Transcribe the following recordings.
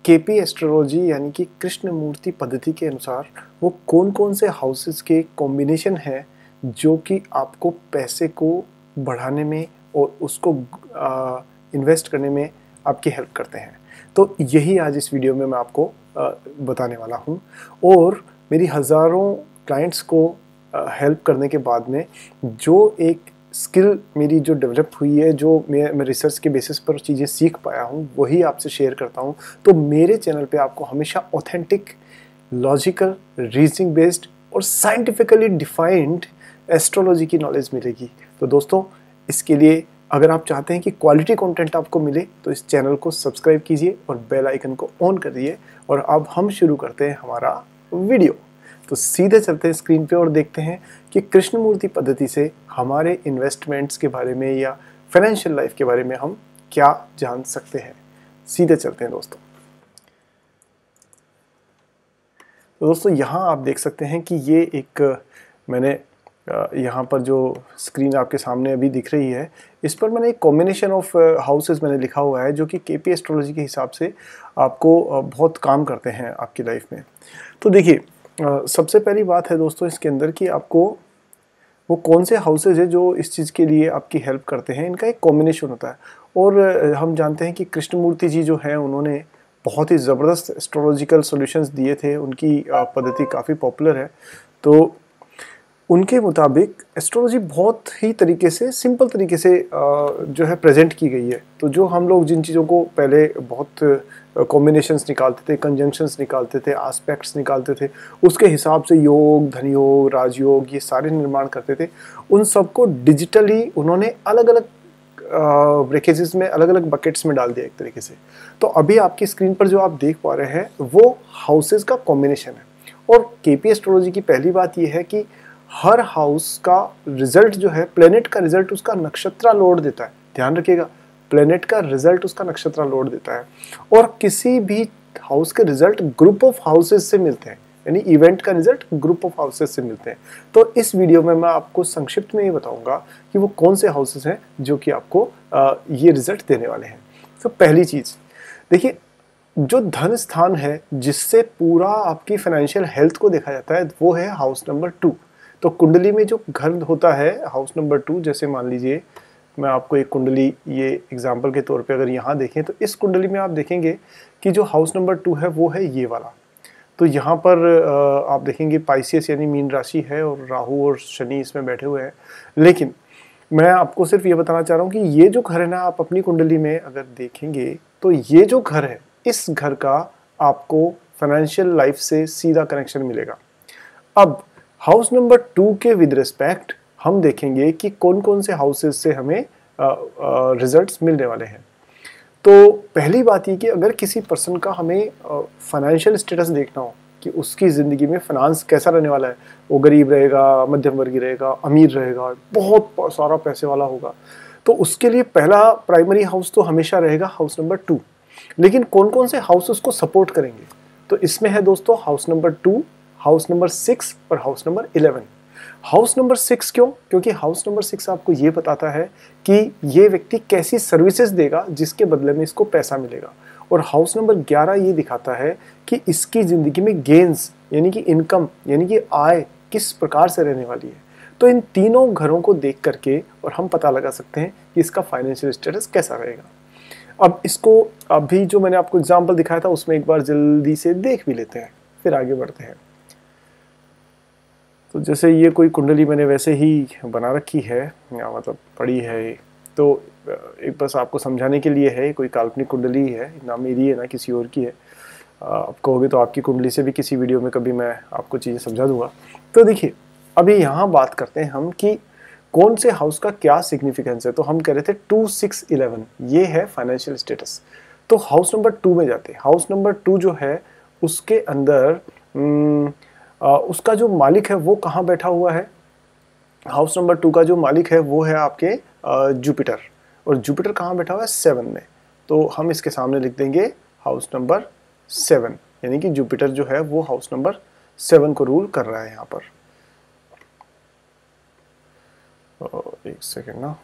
KP astrology यानी कि कृष्णमूर्ति पद्धति के अनुसार वो कौन कौन से हाउसेस के कॉम्बिनेशन है जो कि आपको पैसे को बढ़ाने में और उसको इन्वेस्ट करने में आपकी हेल्प करते हैं। तो यही आज इस वीडियो में मैं आपको बताने वाला हूँ। और मेरी हज़ारों क्लाइंट्स को हेल्प करने के बाद में जो एक स्किल मेरी जो डेवलप हुई है, जो मैं रिसर्च के बेसिस पर चीज़ें सीख पाया हूँ, वही आपसे शेयर करता हूँ। तो मेरे चैनल पे आपको हमेशा ऑथेंटिक, लॉजिकल, रीजनिंग बेस्ड और साइंटिफिकली डिफाइंड एस्ट्रोलॉजी की नॉलेज मिलेगी। तो दोस्तों, इसके लिए अगर आप चाहते हैं कि क्वालिटी कंटेंट आपको मिले तो इस चैनल को सब्सक्राइब कीजिए और बेल आइकन को ऑन कर दिए। और अब हम शुरू करते हैं हमारा वीडियो। तो सीधे चलते हैं स्क्रीन पे और देखते हैं कि कृष्णमूर्ति पद्धति से हमारे इन्वेस्टमेंट्स के बारे में या फाइनेंशियल लाइफ के बारे में हम क्या जान सकते हैं। सीधे चलते हैं दोस्तों। तो दोस्तों, यहाँ आप देख सकते हैं कि ये एक मैंने यहाँ पर जो स्क्रीन आपके सामने अभी दिख रही है, इस पर मैंने एक कॉम्बिनेशन ऑफ हाउसेस मैंने लिखा हुआ है जो कि केपी एस्ट्रोलॉजी के हिसाब से आपको बहुत काम करते हैं आपकी लाइफ में। तो देखिए, सबसे पहली बात है दोस्तों इसके अंदर कि आपको वो कौन से हाउसेज है जो इस चीज़ के लिए आपकी हेल्प करते हैं, इनका एक कॉम्बिनेशन होता है। और हम जानते हैं कि कृष्णमूर्ति जी जो हैं, उन्होंने बहुत ही ज़बरदस्त एस्ट्रोलॉजिकल सॉल्यूशंस दिए थे। उनकी पद्धति काफ़ी पॉपुलर है। तो उनके मुताबिक एस्ट्रोलॉजी बहुत ही तरीके से, सिंपल तरीके से जो है प्रेजेंट की गई है। तो जो हम लोग जिन चीज़ों को पहले बहुत कॉम्बिनेशंस निकालते थे, कंजंक्शंस निकालते थे, एस्पेक्ट्स निकालते थे, उसके हिसाब से योग, धन योग, राजयोग, ये सारे निर्माण करते थे। उन सबको डिजिटली उन्होंने अलग अलग ब्रेकेजेस में, अलग अलग बकेट्स में डाल दिया एक तरीके से। तो अभी आपकी स्क्रीन पर जो आप देख पा रहे हैं वो हाउसेस का कॉम्बिनेशन है। और केपी एस्ट्रोलॉजी की पहली बात यह है कि हर हाउस का रिजल्ट जो है, प्लेनेट का रिजल्ट उसका नक्षत्र लोड देता है। ध्यान रखिएगा, प्लेनेट का रिजल्ट उसका नक्षत्र लोड देता है। और किसी भी हाउस के रिजल्ट ग्रुप ऑफ हाउसेस से मिलते हैं, यानी इवेंट का रिजल्ट ग्रुप ऑफ हाउसेस से मिलते हैं। तो इस वीडियो में मैं आपको संक्षिप्त में ये बताऊंगा कि वो कौन से हाउसेस हैं जो कि आपको ये रिजल्ट देने वाले हैं। तो पहली चीज देखिए, जो धन स्थान है जिससे पूरा आपकी फाइनेंशियल हेल्थ को देखा जाता है, वो है हाउस नंबर 2। तो कुंडली में जो घर होता है हाउस नंबर 2, जैसे मान लीजिए मैं आपको एक कुंडली, ये एग्जांपल के तौर पे अगर यहाँ देखें तो इस कुंडली में आप देखेंगे कि जो हाउस नंबर 2 है वो है ये वाला। तो यहाँ पर आप देखेंगे पाइसियस यानी मीन राशि है और राहु और शनि इसमें बैठे हुए हैं। लेकिन मैं आपको सिर्फ ये बताना चाह रहा हूँ कि ये जो घर है ना, आप अपनी कुंडली में अगर देखेंगे तो ये जो घर है, इस घर का आपको फाइनेंशियल लाइफ से सीधा कनेक्शन मिलेगा। अब हाउस नंबर 2 के विद रिस्पेक्ट हम देखेंगे कि कौन कौन से हाउसेस से हमें रिजल्ट्स मिलने वाले हैं। तो पहली बात ये कि अगर किसी पर्सन का हमें फाइनेंशियल स्टेटस देखना हो कि उसकी ज़िंदगी में फाइनेंस कैसा रहने वाला है, वो गरीब रहेगा, मध्यम वर्गीय रहेगा, अमीर रहेगा, बहुत सारा पैसे वाला होगा, तो उसके लिए पहला प्राइमरी हाउस तो हमेशा रहेगा हाउस नंबर 2। लेकिन कौन कौन से हाउस उसको सपोर्ट करेंगे, तो इसमें है दोस्तों हाउस नंबर 2, हाउस नंबर 6 और हाउस नंबर 11। हाउस नंबर 6 क्यों? क्योंकि हाउस नंबर 6 आपको ये बताता है कि ये व्यक्ति कैसी सर्विसेज देगा जिसके बदले में इसको पैसा मिलेगा। और हाउस नंबर 11 ये दिखाता है कि इसकी ज़िंदगी में गेन्स यानी कि इनकम, यानी कि आय किस प्रकार से रहने वाली है। तो इन तीनों घरों को देख करके और हम पता लगा सकते हैं कि इसका फाइनेंशियल स्टेटस कैसा रहेगा। अब इसको अभी जो मैंने आपको एग्जाम्पल दिखाया था उसमें एक बार जल्दी से देख भी लेते हैं, फिर आगे बढ़ते हैं। तो जैसे ये कोई कुंडली मैंने वैसे ही बना रखी है, या मतलब पड़ी है, तो एक बस आपको समझाने के लिए है, कोई काल्पनिक कुंडली है, ना मेरी है ना किसी और की है। आप कहोगे तो आपकी कुंडली से भी किसी वीडियो में कभी मैं आपको चीज़ें समझा दूंगा। तो देखिए, अभी यहाँ बात करते हैं हम कि कौन से हाउस का क्या सिग्निफिकेंस है। तो हम कह रहे थे 2, 6, 11 ये है फाइनेंशियल स्टेटस। तो हाउस नंबर 2 में जाते हैं। हाउस नंबर 2 जो है उसके अंदर उसका जो मालिक है वो कहाँ बैठा हुआ है। हाउस नंबर 2 का जो मालिक है वो है आपके जुपिटर। और जुपिटर कहाँ बैठा हुआ है? 7 में। तो हम इसके सामने लिख देंगे हाउस नंबर 7, यानी कि जुपिटर जो है वो हाउस नंबर 7 को रूल कर रहा है यहाँ पर। एक सेकेंड ना,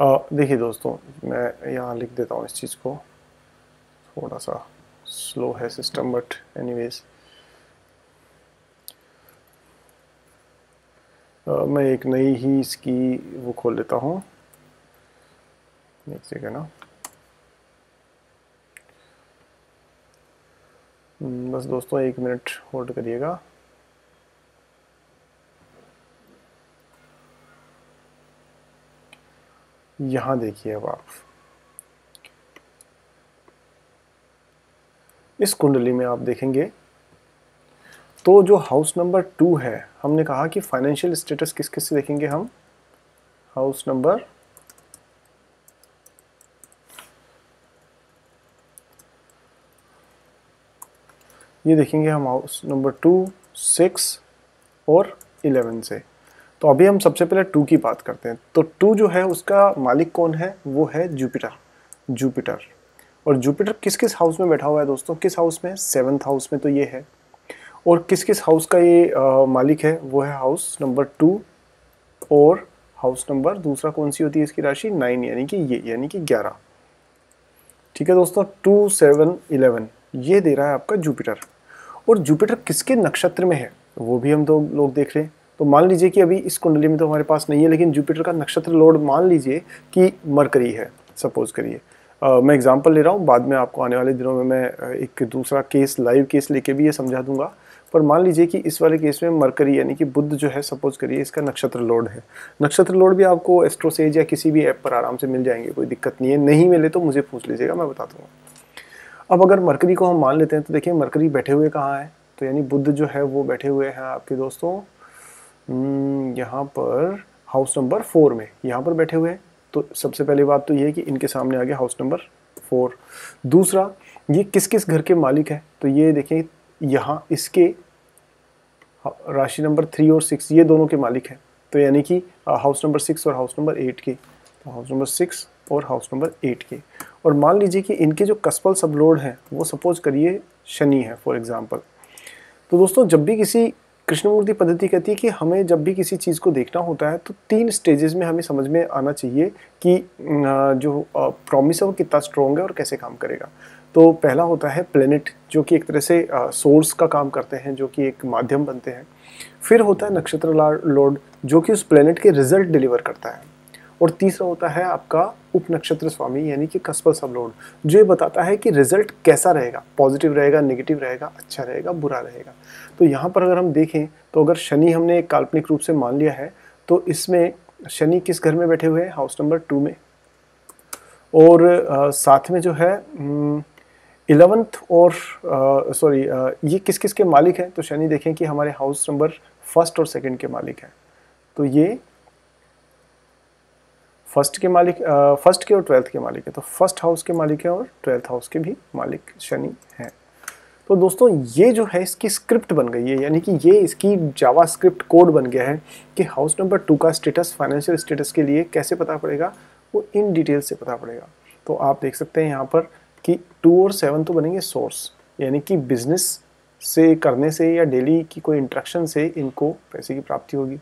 देखिए दोस्तों, मैं यहाँ लिख देता हूँ इस चीज़ को, थोड़ा सा स्लो है सिस्टम बट एनीवेज। मैं एक नई ही इसकी वो खोल लेता हूँ, एक जगह ना। बस दोस्तों 1 मिनट होल्ड करिएगा। यहाँ देखिए, अब आप इस कुंडली में आप देखेंगे तो जो हाउस नंबर 2 है, हमने कहा कि फाइनेंशियल स्टेटस किस किस से देखेंगे हम। हाउस नंबर ये देखेंगे हम हाउस नंबर 2, 6 और 11 से। तो अभी हम सबसे पहले 2 की बात करते हैं। तो 2 जो है उसका मालिक कौन है, वो है जुपिटर। जुपिटर और जुपिटर किस किस हाउस में बैठा हुआ है दोस्तों, किस हाउस में, 7th हाउस में तो ये है। और किस किस हाउस का ये मालिक है, वो है हाउस नंबर 2 और हाउस नंबर दूसरा कौन सी होती है इसकी राशि, 9, यानी कि ये, यानी कि 11। ठीक है दोस्तों, 2, 7, 11 ये दे रहा है आपका जुपिटर। और जुपिटर किसके नक्षत्र में है वो भी हम दो लोग देख रहे हैं। तो मान लीजिए कि अभी इस कुंडली में तो हमारे पास नहीं है, लेकिन जुपिटर का नक्षत्र लॉर्ड मान लीजिए कि मरकरी है, सपोज करिए। मैं एग्जांपल ले रहा हूँ, बाद में आपको आने वाले दिनों में मैं एक दूसरा केस, लाइव केस लेके भी ये समझा दूंगा। पर मान लीजिए कि इस वाले केस में मरकरी यानी कि बुध जो है, सपोज करिए इसका नक्षत्र लॉर्ड है। नक्षत्र लॉर्ड भी आपको एस्ट्रोसेज या किसी भी ऐप पर आराम से मिल जाएंगे, कोई दिक्कत नहीं है। नहीं मिले तो मुझे पूछ लीजिएगा, मैं बता दूंगा। अब अगर मरकरी को हम मान लेते हैं तो देखिए मरकरी बैठे हुए कहाँ है, तो यानी बुध जो है वो बैठे हुए हैं आपके दोस्तों यहाँ पर हाउस नंबर 4 में, यहाँ पर बैठे हुए हैं। तो सबसे पहली बात तो ये है कि इनके सामने आ गया हाउस नंबर 4। दूसरा, ये किस किस घर के मालिक है, तो ये देखें यहाँ इसके राशि नंबर 3 और 6 ये दोनों के मालिक हैं। तो यानी कि हाउस नंबर 6 और हाउस नंबर 8 के, तो हाउस नंबर 6 और हाउस नंबर 8 के। और मान लीजिए कि इनके जो कस्पल सबलॉर्ड हैं वो सपोज करिए शनि है फॉर एग्जांपल। तो दोस्तों जब भी किसी कृष्णमूर्ति पद्धति कहती है कि हमें जब भी किसी चीज़ को देखना होता है तो 3 स्टेजेस में हमें समझ में आना चाहिए कि जो प्रॉमिस है वो कितना स्ट्रॉन्ग है और कैसे काम करेगा। तो पहला होता है प्लेनेट, जो कि एक तरह से सोर्स का काम करते हैं, जो कि एक माध्यम बनते हैं। फिर होता है नक्षत्र लॉर्ड, जो कि उस प्लेनेट के रिजल्ट डिलीवर करता है। और तीसरा होता है आपका उप नक्षत्र स्वामी यानी कि कस्पल सबलॉर्ड, जो ये बताता है कि रिजल्ट कैसा रहेगा, पॉजिटिव रहेगा, नेगेटिव रहेगा, अच्छा रहेगा, बुरा रहेगा। तो यहाँ पर अगर हम देखें तो अगर शनि हमने एक काल्पनिक रूप से मान लिया है, तो इसमें शनि किस घर में बैठे हुए हैं, हाउस नंबर 2 में। और साथ में जो है 11th और ये किस किस के मालिक हैं, तो शनि देखें कि हमारे हाउस नंबर 1 और 2 के मालिक हैं। तो ये फर्स्ट के मालिक, फर्स्ट के और 12th के मालिक है। तो फर्स्ट हाउस के मालिक है और 12th हाउस के भी मालिक शनि हैं। तो दोस्तों ये जो है इसकी स्क्रिप्ट बन गई है, यानी कि ये इसकी जावा स्क्रिप्ट कोड बन गया है कि हाउस नंबर 2 का स्टेटस, फाइनेंशियल स्टेटस के लिए कैसे पता पड़ेगा, वो इन डिटेल से पता पड़ेगा। तो आप देख सकते हैं यहाँ पर कि 2 और 7 तो बनेंगे सोर्स, यानी कि बिजनेस से करने से या डेली की कोई इंट्रैक्शन से इनको पैसे की प्राप्ति होगी।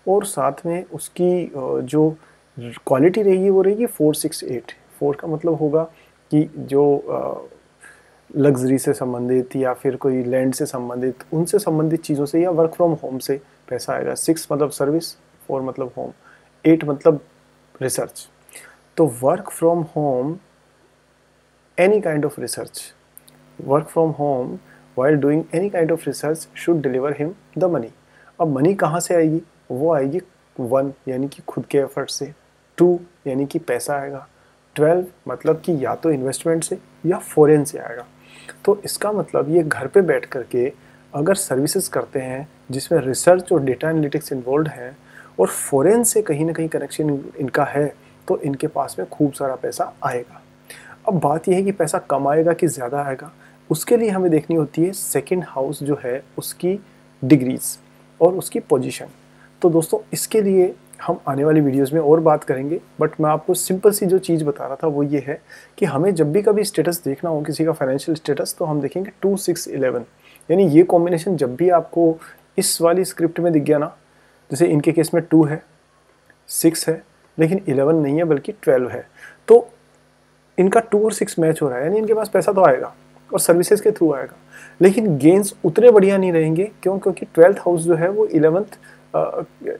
और साथ में उसकी जो क्वालिटी रहेगी वो रहेगी 4, 6, 8। 4 का मतलब होगा कि जो लग्जरी से संबंधित या फिर कोई लैंड से संबंधित, उनसे संबंधित चीज़ों से या वर्क फ्रॉम होम से पैसा आएगा। 6 मतलब सर्विस, 4 मतलब होम, 8 मतलब रिसर्च। तो work from home, any kind of research, work from home while doing any kind of research should deliver him the money। अब मनी कहाँ से आएगी, वो आएगी 1 यानी कि खुद के एफर्ट से, 2 यानी कि पैसा आएगा, 12 मतलब कि या तो इन्वेस्टमेंट से या फॉरेन से आएगा। तो इसका मतलब ये घर पे बैठ करके अगर सर्विसेज करते हैं जिसमें रिसर्च और डेटा एनालिटिक्स इन्वॉल्व है और फॉरेन से कहीं ना कहीं कनेक्शन इनका है, तो इनके पास में खूब सारा पैसा आएगा। अब बात यह है कि पैसा कम आएगा कि ज़्यादा आएगा, उसके लिए हमें देखनी होती है सेकंड हाउस जो है उसकी डिग्रीज और उसकी पोजीशन। तो दोस्तों इसके लिए हम आने वाली वीडियोस में और बात करेंगे, बट मैं आपको सिंपल सी जो चीज़ बता रहा था वो ये है कि हमें जब भी कभी स्टेटस देखना हो किसी का फाइनेंशियल स्टेटस, तो हम देखेंगे 2, 6, 11, यानी ये कॉम्बिनेशन जब भी आपको इस वाली स्क्रिप्ट में दिख गया ना, जैसे इनके केस में 2 है, 6 है, लेकिन 11 नहीं है बल्कि 12 है। तो इनका 2 और 6 मैच हो रहा है, यानी इनके पास पैसा तो आएगा और सर्विसेज के थ्रू आएगा, लेकिन गेन्स उतने बढ़िया नहीं रहेंगे। क्यों? क्योंकि 12th हाउस जो है वो 11th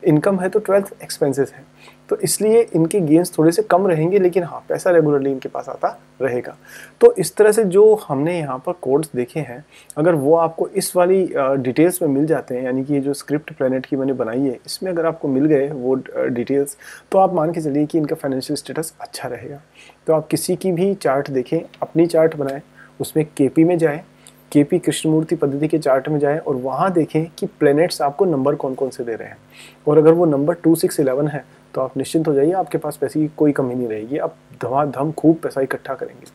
इनकम है तो 12th एक्सपेंसेस है, तो इसलिए इनके गेन्स थोड़े से कम रहेंगे, लेकिन हाँ पैसा रेगुलरली इनके पास आता रहेगा। तो इस तरह से जो हमने यहाँ पर कोड्स देखे हैं, अगर वो आपको इस वाली डिटेल्स में मिल जाते हैं, यानी कि ये जो स्क्रिप्ट प्लैनेट की मैंने बनाई है इसमें अगर आपको मिल गए वो डिटेल्स, तो आप मान के चलिए कि इनका फाइनेंशियल स्टेटस अच्छा रहेगा। तो आप किसी की भी चार्ट देखें, अपनी चार्ट बनाएं, उसमें केपी में जाएं, केपी कृष्णमूर्ति पद्धति के चार्ट में जाएं और वहाँ देखें कि प्लैनेट्स आपको नंबर कौन कौन से दे रहे हैं, और अगर वो नंबर 2, 6, 11 है तो आप निश्चिंत हो जाइए, आपके पास पैसे की कोई कमी नहीं रहेगी, आप धमाधम खूब पैसा इकट्ठा करेंगे।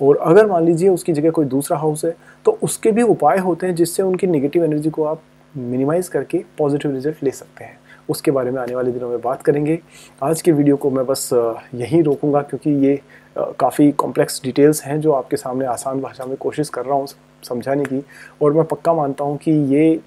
और अगर मान लीजिए उसकी जगह कोई दूसरा हाउस है तो उसके भी उपाय होते हैं जिससे उनकी नेगेटिव एनर्जी को आप मिनिमाइज़ करके पॉजिटिव रिजल्ट ले सकते हैं। उसके बारे में आने वाले दिनों में बात करेंगे। आज के वीडियो को मैं बस यहीं रोकूंगा, क्योंकि ये काफ़ी कॉम्प्लेक्स डिटेल्स हैं जो आपके सामने आसान भाषा में कोशिश कर रहा हूँ समझाने की, और मैं पक्का मानता हूँ कि ये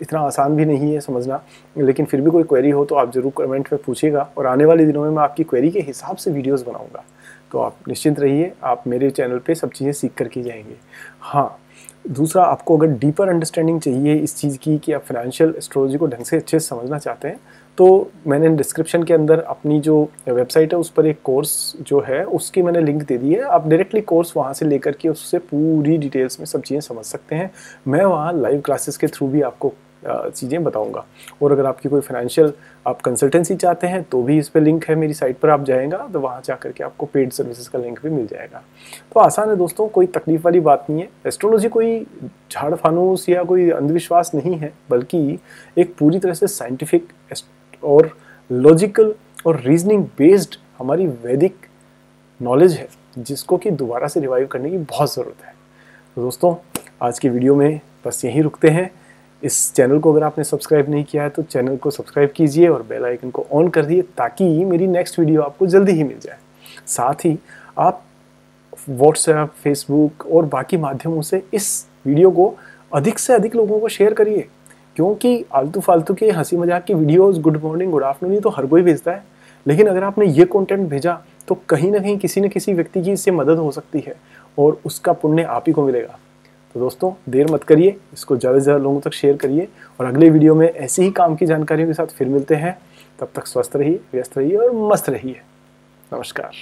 इतना आसान भी नहीं है समझना, लेकिन फिर भी कोई क्वेरी हो तो आप ज़रूर कमेंट में पूछिएगा, और आने वाले दिनों में मैं आपकी क्वेरी के हिसाब से वीडियोस बनाऊंगा। तो आप निश्चिंत रहिए, आप मेरे चैनल पे सब चीज़ें सीख करके जाएंगे। हाँ, दूसरा, आपको अगर डीपर अंडरस्टैंडिंग चाहिए इस चीज़ की कि आप फाइनेंशियल एस्ट्रोलॉजी को ढंग से अच्छे से समझना चाहते हैं, तो मैंने डिस्क्रिप्शन के अंदर अपनी जो वेबसाइट है उस पर एक कोर्स जो है उसकी मैंने लिंक दे दी है। आप डायरेक्टली कोर्स वहाँ से लेकर के उससे पूरी डिटेल्स में सब चीज़ें समझ सकते हैं। मैं वहाँ लाइव क्लासेस के थ्रू भी आपको चीज़ें बताऊंगा। और अगर आपकी कोई फाइनेंशियल आप कंसल्टेंसी चाहते हैं तो भी इस पे लिंक है, मेरी साइट पर आप जाएगा तो वहाँ जा करके आपको पेड सर्विसेज का लिंक भी मिल जाएगा। तो आसान है दोस्तों, कोई तकलीफ वाली बात नहीं है। एस्ट्रोलॉजी कोई झाड़ फानूस या कोई अंधविश्वास नहीं है, बल्कि एक पूरी तरह से साइंटिफिक और लॉजिकल और रीजनिंग बेस्ड हमारी वैदिक नॉलेज है, जिसको कि दोबारा से रिवाइव करने की बहुत ज़रूरत है। तो दोस्तों, आज की वीडियो में बस यहीं रुकते हैं। इस चैनल को अगर आपने सब्सक्राइब नहीं किया है तो चैनल को सब्सक्राइब कीजिए और बेल आइकन को ऑन कर दिए, ताकि मेरी नेक्स्ट वीडियो आपको जल्दी ही मिल जाए। साथ ही आप व्हाट्सएप, फेसबुक और बाकी माध्यमों से इस वीडियो को अधिक से अधिक लोगों को शेयर करिए, क्योंकि आलतू फालतू के हंसी मजाक की videos, good morning, good afternoon, तो हर कोई भेजता है, लेकिन अगर आपने ये कंटेंट भेजा तो कहीं ना कहीं किसी न किसी व्यक्ति की इससे मदद हो सकती है और उसका पुण्य आप ही को मिलेगा। तो दोस्तों, देर मत करिए, इसको ज़्यादा से ज़्यादा लोगों तक शेयर करिए, और अगले वीडियो में ऐसी ही काम की जानकारियों के साथ फिर मिलते हैं। तब तक स्वस्थ रहिए, व्यस्त रहिए और मस्त रहिए। नमस्कार।